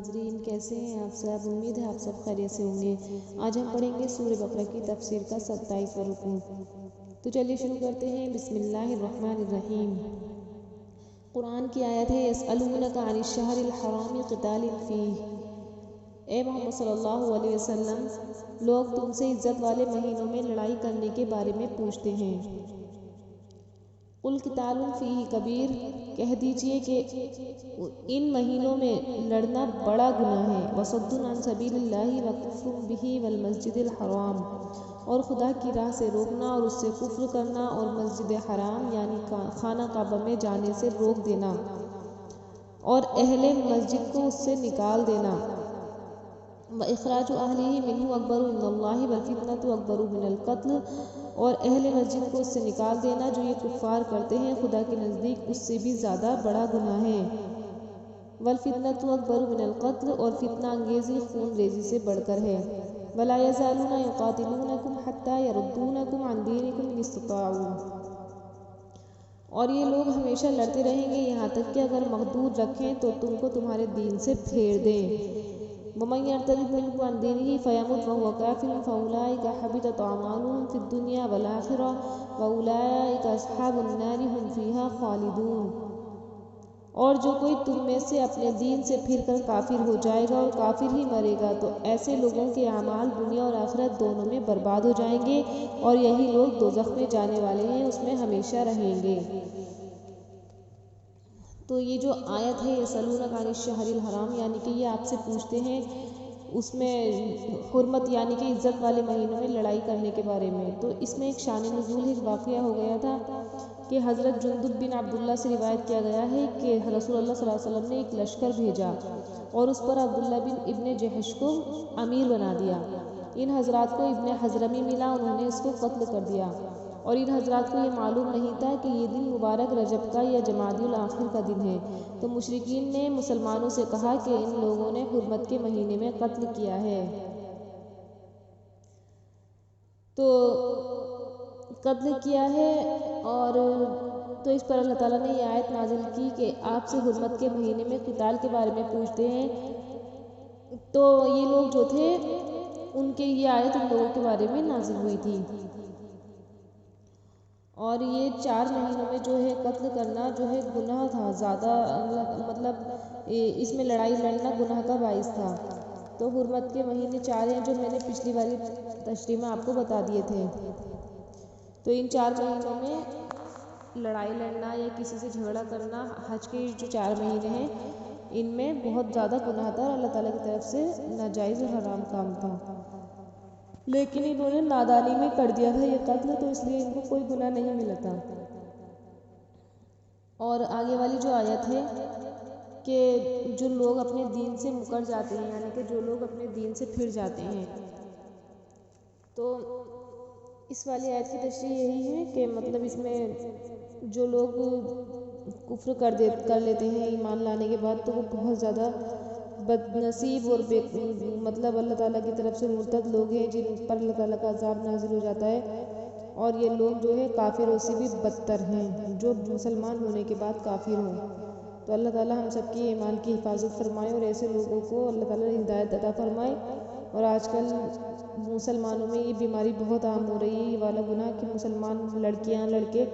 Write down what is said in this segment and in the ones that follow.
ناظرین، کیسے ہیں آپ سب؟ امید ہے آپ سب خیریت سے ہوں گے۔ آج ہم پڑھیں گے سورہ بقرہ کی تفسیر کا 27واں رکوع۔ تو چلیے شروع کرتے ہیں۔ بسم اللہ الرحمن الرحیم۔ قرآن کی آیت ہے یسألونک عن الشہر الحرام قتال فیہ۔ اے محمد صلی اللہ علیہ وسلم، لوگ تم سے عزت والے مہینوں میں لڑائی کرنے کے بارے میں پوچھتے ہیں۔ قل قتال فیہ کبیر، کہہ دیجئے کہ ان مہینوں میں لڑنا بڑا گناہ ہے۔ وصد عن سبیل اللہ وکفر بہ والمسجد الحرام، اور خدا کی راہ سے روکنا اور اس سے کفر کرنا اور مسجد حرام یعنی خانہ کعبہ میں جانے سے روک دینا اور اہل مسجد کو اس سے نکال دینا۔ وَإِخْرَاجُ أَهْلِهِ مِنْهُ أَكْبَرُ عِنْدَ اللَّهِ وَالْفِتْنَةُ أَكْبَرُ مِنَ الْقَتْلِ، اور اہل مسجد کو اس سے نکال دینا جو یہ کفار کرتے ہیں خدا کے نزدیک اس سے بھی زیادہ بڑا گناہ ہے۔ وَالْفِتْنَةُ أَكْبَرُ مِنَ الْقَتْلِ، اور فتنہ انگیزی خون ریزی سے بڑھ کر ہے۔ وَلَا يَزَالُونَ يُقَاتِلُونَكُمْ حَتَّى يَرُدُّونَكُمْ عَنْ دِينِكُمْ إِنِ اسْتَطَاعُوا، اور یہ لوگ ہمیشہ لڑتے رہیں گے یہاں تک کہ اگر مقدور رکھیں تو تم کو تمہارے دین سے پھیر دیں۔ وَمَن يَرْتَدِدْ مِنْكُمْ عَنْ دِينِهِ فَيَمُتْ وَهُوَ كَافِرٌ فَأُولَٰئِكَ حَبِطَتْ أَعْمَالُهُمْ فِي الدُّنْيَا وَالْآخِرَةِ وَأُولَٰئِكَ أَصْحَابُ النَّارِ هُمْ فِيهَا خَالِدُونَ، اور جو کوئی تم میں سے اپنے دین سے پھر کر کافر ہو جائے گا اور کافر ہی مرے گا تو ایسے لوگوں کے اعمال دنیا اور آخرت دونوں میں برباد ہو جائیں گے، اور یہی لوگ دوزخ میں جانے والے ہیں، اس میں ہمیشہ رہیں گے۔ تو یہ جو آیت ہے یسألونک عن الشہر الحرام، یعنی کہ یہ آپ سے پوچھتے ہیں اس میں حرمت یعنی کہ عزت والے مہینوں میں لڑائی کرنے کے بارے میں۔ تو اس میں ایک شان نزول ایک واقعہ ہو گیا تھا کہ حضرت جندب بن عبداللہ سے روایت کیا گیا ہے کہ رسول اللہ صلی اللہ علیہ وسلم نے ایک لشکر بھیجا اور اس پر عبداللہ بن ابن جحش کو امیر بنا دیا۔ ان حضرات کو ابن حضرمی ملا، انہوں نے اس کو قتل کر دیا، اور ان حضرات کو یہ معلوم نہیں تھا کہ یہ دن مبارک رجب کا یا جمادی الاخر کا دن ہے۔ تو مشرکین نے مسلمانوں سے کہا کہ ان لوگوں نے حرمت کے مہینے میں قتل کیا ہے، تو قتل کیا ہے، اور تو اس پر اللہ تعالیٰ نے یہ آیت نازل کی کہ آپ سے حرمت کے مہینے میں قتال کے بارے میں پوچھتے ہیں۔ تو یہ لوگ جو تھے ان کے یہ آیت ان لوگوں کے بارے میں نازل ہوئی تھی، اور یہ 4 مہینوں میں جو ہے قتل کرنا جو ہے گناہ تھا زیادہ، مطلب اس میں لڑائی لڑنا گناہ کا باعث تھا۔ تو حرمت کے مہینے 4 ہیں جو میں نے پچھلی باری تشریح میں آپ کو بتا دیے تھے۔ تو ان 4 مہینوں میں لڑائی لڑنا یا کسی سے جھگڑا کرنا حج کے جو 4 مہینے ہیں ان میں بہت زیادہ گناہ تھا اور اللہ تعالیٰ کی طرف سے ناجائز اور حرام کام تھا، لیکن انہوں نے نادانی میں کر دیا تھا یہ قتل، تو اس لیے ان کو کوئی گناہ نہیں ملا تھا۔ اور آگے والی جو آیت ہے کہ جو لوگ اپنے دین سے مکر جاتے ہیں یعنی کہ جو لوگ اپنے دین سے پھر جاتے ہیں، تو اس والی آیت کی تشریح یہی ہے کہ مطلب اس میں جو لوگ کفر کر لیتے ہیں ایمان لانے کے بعد تو وہ بہت زیادہ بد نصیب اور مطلب اللہ تعالیٰ کی طرف سے مرتد لوگ ہیں جن پر اللہ تعالیٰ کا عذاب نازل ہو جاتا ہے، اور یہ لوگ جو ہے کافروں سے بھی بدتر ہیں جو مسلمان ہونے کے بعد کافر ہوں۔ تو اللہ تعالیٰ ہم سب کی ایمان کی حفاظت فرمائے اور ایسے لوگوں کو اللہ تعالیٰ ہدایت عطا فرمائے۔ اور آج کل مسلمانوں میں یہ بیماری بہت عام ہو رہی ہے، یہ والا گناہ کہ مسلمان لڑکیاں لڑکے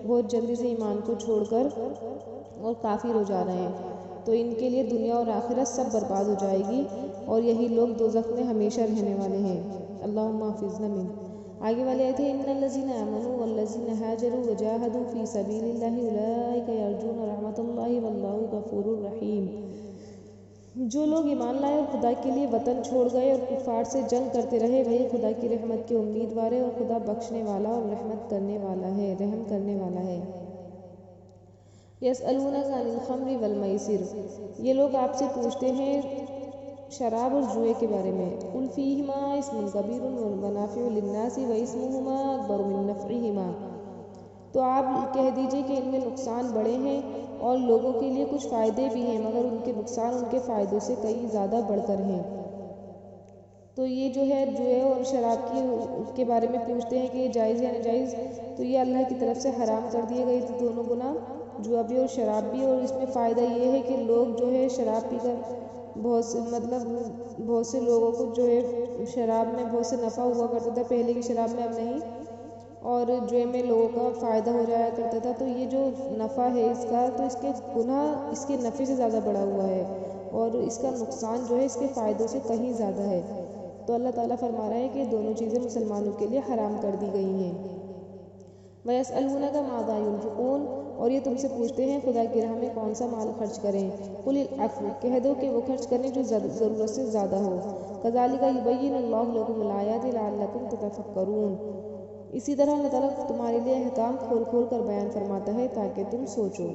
بہت جلدی سے ایمان کو چھوڑ کر اور کافر ہو جا رہے ہیں، تو ان کے لیے دنیا اور آخرت سب برباد ہو جائے گی، اور یہی لوگ دوزخ میں ہمیشہ رہنے والے ہیں۔ اللہم احفظنا من۔ آگے والے آیت ہے ان الذین آمنوا والذین ہاجروا وجاہدوا فی سبیل اللہ اولئک یرجون رحمت اللہ واللہ غفور رحیم۔ جو لوگ ایمان لائے اور خدا کے لیے وطن چھوڑ گئے اور کفار سے جنگ کرتے رہے وہی خدا کی رحمت کے امیدوار ہے، اور خدا بخشنے والا اور رحمت کرنے والا ہے، رحم کرنے والا ہے۔ یسألونک عن الخمر والمیسر، یہ لوگ آپ سے پوچھتے ہیں شراب اور جوئے کے بارے میں۔ قل فیہما اسم کبیر ومنافع للناس واسمہما اکبر من نفعہما، تو آپ کہہ دیجئے کہ ان میں نقصان بڑے ہیں اور لوگوں کے لیے کچھ فائدے بھی ہیں، مگر ان کے نقصان ان کے فائدوں سے کئی زیادہ بڑھ کر ہیں۔ تو یہ جو ہے جوئے اور شراب کے بارے میں پوچھتے ہیں کہ یہ جائز یا ناجائز، تو یہ اللہ کی طرف سے حرام کر دیے گئے تھے دونوں گناہ، جوا بھی اور شراب بھی، اور اس میں فائدہ یہ ہے کہ لوگ جو ہے شراب پی کر بہت سے لوگوں کو جو ہے شراب میں بہت سے نفع ہوا کرتا تھا پہلے کی شراب میں، اب نہیں، اور جوئے میں لوگوں کا فائدہ ہو جایا کرتا تھا۔ تو یہ جو نفع ہے اس کا، تو اس کے گناہ اس کے نفع سے زیادہ بڑا ہوا ہے، اور اس کا نقصان جو ہے اس کے فائدوں سے کہیں زیادہ ہے۔ تو اللہ تعالیٰ فرما رہا ہے کہ دونوں چیزیں مسلمانوں کے لیے حرام کر دی گئی ہیں۔ وَيَسْأَلُونَكَ مَاذَا يُنْفِقُونَ، اور یہ تم سے پوچھتے ہیں خدا کی راہ میں کون سا مال خرچ کریں۔ قُلِ الْعَفْوَ، کہہ دو کہ وہ خرچ کریں جو ضرورت سے زیادہ ہو۔ كَذَلِكَ يُبَيِّنُ اللَّهُ لَكُمُ الْآيَاتِ لَعَلَّكُمْ تَتَفَكَّرُونَ، اسی طرح اللہ تعالیٰ تمہارے لیے احکام کھول کھول کر بیان فرماتا ہے تاکہ تم سوچو۔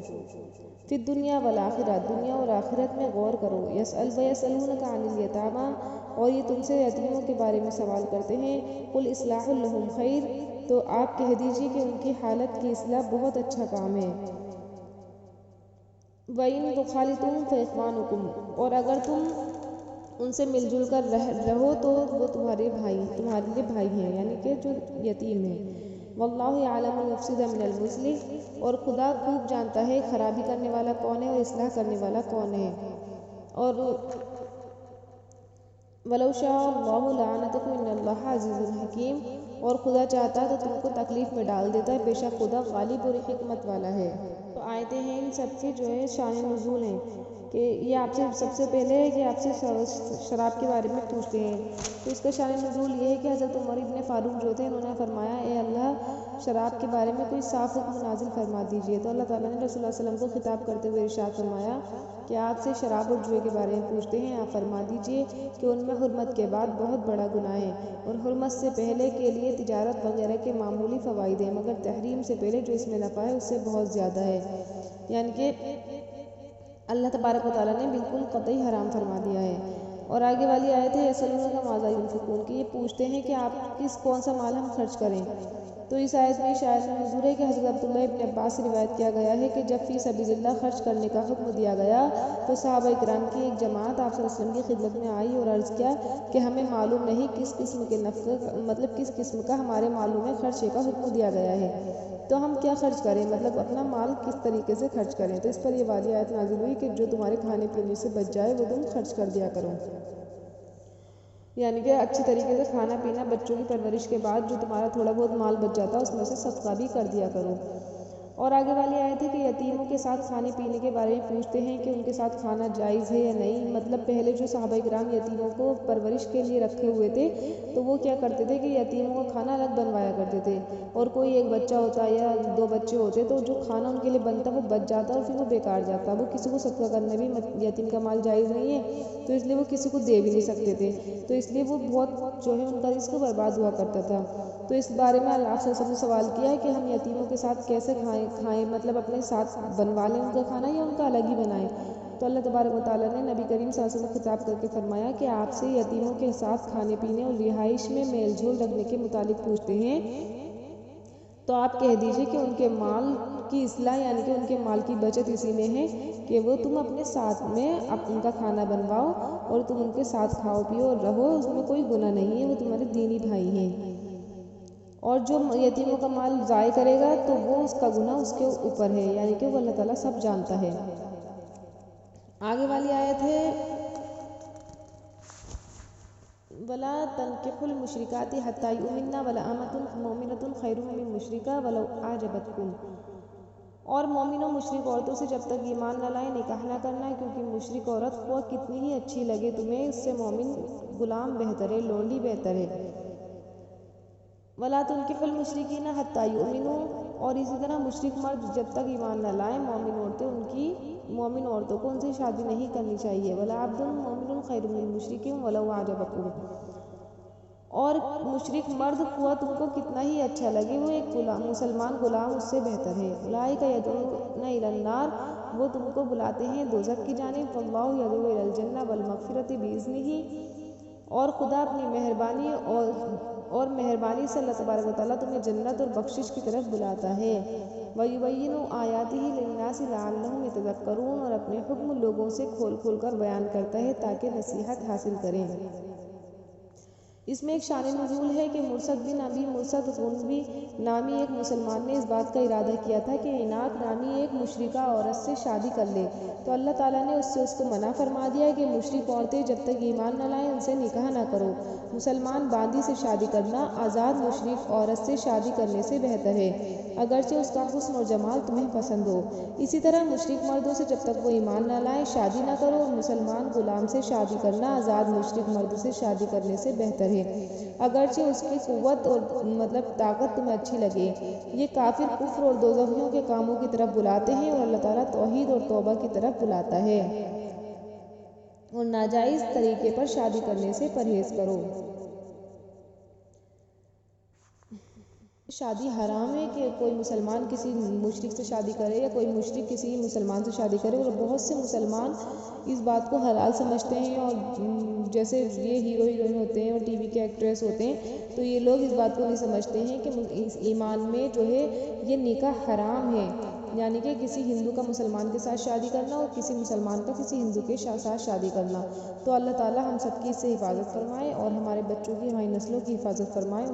فی الدنیا والآخرہ، دنیا اور آخرت میں غور کرو۔ وَيَسْأَلُونَكَ عَنِ الْيَتَامَىٰ، اور یہ تم سے یتیموں کے بارے میں سوال کرتے ہیں۔ قُلْ إِصْلَاحٌ لَهُمْ خَيْرٌ، تو آپ کہہ دیجیے کہ ان کی حالت کی اصلاح بہت اچھا کام ہے۔ وَإِن تُخَالِطُوهُمْ فَإِخْوَانُكُمْ، اور اگر تم ان سے مل جل کر رہو تو وہ تمہارے لیے بھائی ہیں، یعنی کہ جو یتیم ہیں۔ وَاللَّهُ يَعْلَمُ الْمُفْسِدَ مِنَ الْمُصْلِحِ، اور خدا خوب جانتا ہے خرابی کرنے والا کون ہے اور اصلاح کرنے والا کون ہے۔ اور وَلَوْ شَاءَ اللَّهُ لَعَنَتَكُمْ إِنَّ اللَّهَ عَزِيزٌ حَكِيمٌ، اور خدا چاہتا تو تم کو تکلیف میں ڈال دیتا ہے، بے شک خدا غالب اور حکمت والا ہے۔ تو آیتیں ہیں ان سب کے جو ہے شان نزول ہیں کہ یہ آپ سے سب سے پہلے ہے کہ آپ سے شراب کے بارے میں پوچھتے ہیں، تو اس کا شان نزول یہ ہے کہ حضرت عمر ابن فاروق جو تھے انہوں نے فرمایا اے اللہ شراب کے بارے میں کوئی صاف حکم نازل فرما دیجیے۔ تو اللہ تعالیٰ نے رسول اللہ صلی اللہ علیہ وسلم کو خطاب کرتے ہوئے ارشاد فرمایا کہ آپ سے شراب اور جوئے کے بارے میں پوچھتے ہیں، آپ فرما دیجیے کہ ان میں حرمت کے بعد بہت بڑا گناہ ہے، اور حرمت سے پہلے کے لیے تجارت وغیرہ کے معمولی فوائد ہیں، مگر تحریم سے پہلے جو اس میں نفع ہے اس سے بہت زیادہ ہے، یعنی کہ اللہ تبارک و تعالیٰ نے بالکل قطعی حرام فرما دیا ہے۔ اور آگے والی آیت ہے یسألونک ماذا ينفقون، کہ یہ پوچھتے ہیں کہ آپ کون سا مال ہم خرچ کریں۔ تو اس آیت میں شاید منظور ہے کہ حضرت عبداللہ ابن عباس سے روایت کیا گیا ہے کہ جب فی سبیل اللہ خرچ کرنے کا حکم دیا گیا تو صحابہ کرام کی ایک جماعت آپ صلی اللہ علیہ وسلم کی خدمت میں آئی اور عرض کیا کہ ہمیں معلوم نہیں کس قسم کا ہمارے مالوں میں خرچے کا حکم دیا گیا ہے، تو ہم کیا خرچ کریں، مطلب اپنا مال کس طریقے سے خرچ کریں۔ تو اس پر یہ والی آیت نازل ہوئی کہ جو تمہارے کھانے پینے سے بچ جائے وہ تم خرچ کر دیا کرو، یعنی کہ اچھی طریقے سے کھانا پینا، بچوں کی پرورش کے بعد جو تمہارا تھوڑا بہت مال بچ جاتا ہے اس میں سے صدقہ بھی کر دیا کرو۔ اور آگے والی آیت ہے کہ یتیموں کے ساتھ کھانے پینے کے بارے میں پوچھتے ہیں کہ ان کے ساتھ کھانا جائز ہے یا نہیں، مطلب پہلے جو صحابہ کرام یتیموں کو پرورش کے لیے رکھے ہوئے تھے تو وہ کیا کرتے تھے کہ یتیموں کا کھانا الگ بنوایا کرتے تھے، اور کوئی ایک بچہ ہوتا یا 2 بچے ہوتے تو جو کھانا ان کے لیے بنتا وہ بچ جاتا اور پھر وہ بیکار جاتا، وہ کسی کو صدقہ کرنا بھی یتیم کا مال جائز نہیں ہے، تو اس لیے وہ کسی کو دے بھی نہیں سکتے تھے، تو اس لیے وہ بہت جو ہے ان کا رزق برباد ہوا کرتا تھا۔ تو اس بارے میں اللہ صلی اللہ علیہ وسلم نے سوال کیا کہ ہم یتیموں کے ساتھ کیسے کھائیں، مطلب اپنے ساتھ بنوا لیں ان کا کھانا یا ان کا الگ ہی بنائیں۔ تو اللہ تبارک و تعالیٰ نے نبی کریم صلی اللہ علیہ وسلم کو خطاب کر کے فرمایا کہ آپ سے یتیموں کے ساتھ کھانے پینے اور رہائش میں میل جول رکھنے کے متعلق پوچھتے ہیں، تو آپ کہہ دیجئے کہ ان کے مال کی اصلاح یعنی کہ ان کے مال کی بچت اسی میں ہے کہ وہ تم اپنے ساتھ میں ان کا کھانا بنواؤ اور تم ان کے ساتھ کھاؤ پیو اور رہو، اس میں کوئی گناہ نہیں ہے، وہ تمہارے دینی بھائی ہیں۔ اور جو یتیموں کا مال ضائع کرے گا تو وہ اس کا گناہ اس کے اوپر ہے، یعنی کہ وہ اللہ تعالیٰ سب جانتا ہے۔ آگے والی آیت ہے وَلَا تَنكِحُوا الْمُشْرِكَاتِ حَتَّى يُؤْمِنَّ وَلَأَمَةٌ مُؤْمِنَةٌ خَيْرٌ مِّن مُّشْرِكَةٍ وَلَوْ أَعْجَبَتْكُمْ، اور مومنوں مشرک عورتوں سے جب تک ایمان نہ لائیں نکاح نہ کرنا، کیونکہ مشرک عورت خواہ کتنی ہی اچھی لگے تمہیں اس سے مومن غلام بہتر ہے، لونڈی بہتر ہے۔ وَلَا تُنكِحُوا الْمُشْرِكِينَ حَتَّى يُؤْمِنُوا، اور اسی طرح مشرک مرد جب تک ایمان نہ لائیں مومن عورتوں کو ان سے شادی نہیں کرنی چاہیے۔ وَلَعَبْدٌ مُؤْمِنٌ خَيْرٌ مِّن مُّشْرِكٍ وَلَوْ أَعْجَبَكُمْ، اور مشرک مرد خواہ تم کو کتنا ہی اچھا لگے وہ ایک مسلمان غلام اس سے بہتر ہے۔ أُولَٰئِكَ يَدْعُونَ إِلَى النَّارِ، وہ تم کو بلاتے ہیں دوزخ کی جانب، وَاللَّهُ يَدْعُو إِلَى الْجَنَّةِ وَالْمَغْفِرَةِ بِإِذْنِهِ، اور خدا اپنی مہربانی سے اللہ تبارک و تعالیٰ تمہیں جنت اور بخشش کی طرف بلاتا ہے۔ وَيُبَيِّنُ آيَاتِهِ لِلنَّاسِ لَعَلَّهُمْ يَتَذَكَّرُونَ، اور اپنے حکم لوگوں سے کھول کھول کر بیان کرتا ہے تاکہ نصیحت حاصل کریں۔ اس میں ایک شان نزول ہے کہ مرثد بن ابی مرثد غنوی نامی ایک مسلمان نے اس بات کا ارادہ کیا تھا کہ عناق نامی ایک مشرکہ عورت سے شادی کر لے، تو اللہ تعالیٰ نے اس کو منع فرما دیا کہ مشرک عورتیں جب تک ایمان نہ لائیں ان سے نکاح نہ کرو۔ مسلمان باندی سے شادی کرنا آزاد مشرک عورت سے شادی کرنے سے بہتر ہے، اگرچہ اس کا حسن اور جمال تمہیں پسند ہو۔ اسی طرح مشرک مردوں سے جب تک وہ ایمان نہ لائیں شادی نہ کرو، اور مسلمان غلام سے شادی کرنا آزاد مشرک مرد سے شادی کرنے سے بہتر ہے، اگرچہ اس کی قوت اور طاقت تمہیں اچھی لگے۔ یہ کافر کفر اور دوزخیوں کے کاموں کی طرف بلاتے ہیں، اور اللہ تعالیٰ توحید اور توبہ کی طرف بلاتا ہے، اور ناجائز طریقے پر شادی کرنے سے پرہیز کرو۔ شادی حرام ہے کہ کوئی مسلمان کسی مشرک سے شادی کرے یا کوئی مشرک کسی مسلمان سے شادی کرے، اور بہت سے مسلمان اس بات کو حلال سمجھتے ہیں، اور جیسے یہ ہیرو ہیروئن ہوتے ہیں اور ٹی وی کے ایکٹریس ہوتے ہیں، تو یہ لوگ اس بات کو نہیں سمجھتے ہیں کہ ایمان میں جو ہے یہ نکاح حرام ہے، یعنی کہ کسی ہندو کا مسلمان کے ساتھ شادی کرنا اور کسی مسلمان کا کسی ہندو کے ساتھ شادی کرنا۔ تو اللہ تعالیٰ ہم سب کی اس سے حفاظت فرمائے اور ہمارے بچوں کی، ہماری نسلوں کی حفاظت فرمائے۔